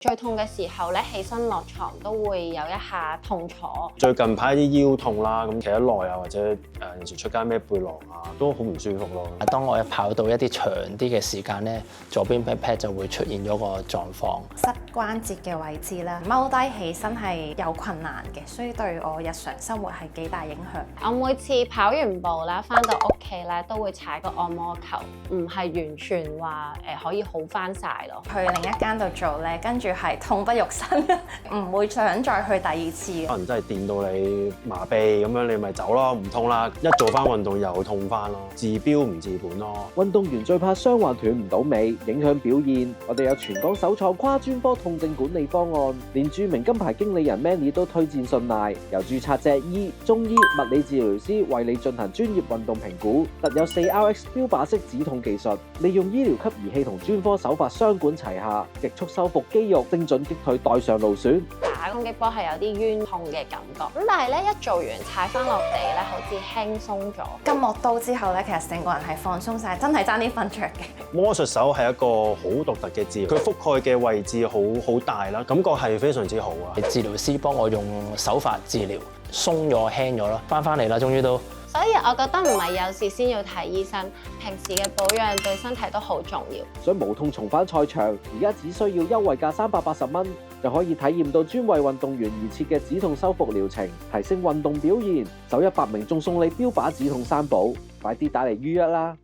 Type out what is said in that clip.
最痛嘅時候咧，起身落床都會有一下痛楚。最近排啲腰痛啦，咁企得耐啊，或者有時出街孭背囊啊，都好唔舒服咯。當我一跑到一啲長啲嘅時間咧，左邊 pat pat 就會出現咗個狀況。膝關節嘅位置啦，踎低起身係有困難嘅，所以對我日常生活係幾大影響。我每次跑完步啦，翻到屋企咧都會踩個按摩球，唔係完全話可以好翻晒咯。去另一間度做咧，跟住係痛不欲生，唔會想再去第二次。可能真係電到你麻痹咁樣，你咪走咯，唔痛啦。一做翻運動又痛翻咯，治標唔治本咯。運動員最怕傷患斷唔到尾，影響表現。我哋有全港首創跨專科痛症管理方案，連著名金牌經理人 Manny 都推薦信賴，由註冊脊醫、中醫、物理治療師為你進行專業運動評估，特有 4RX 標靶式止痛技術，利用醫療級儀器同專科手法雙管齊下，極速修復肌肉，精準擊退代償勞損。打攻擊波係有啲冤痛嘅感覺，咁但係咧一做完踩翻落地咧，好似輕鬆咗。筋膜刀之後咧，其實成個人係放鬆晒，真係爭啲瞓着嘅。魔術手係一個好獨特嘅治療，佢覆蓋嘅位置好大啦，感覺係非常之好啊。治療師幫我用手法治療，鬆咗輕咗咯，翻嚟啦，終於都。所以我覺得唔係有事先要睇醫生，平時嘅保養對身體都好重要。想無痛重返賽場，而家只需要優惠價380蚊，就可以體驗到專為運動員而設嘅止痛修復療程，提升運動表現。首100名仲送你標靶止痛3寶，快啲打嚟預約啦！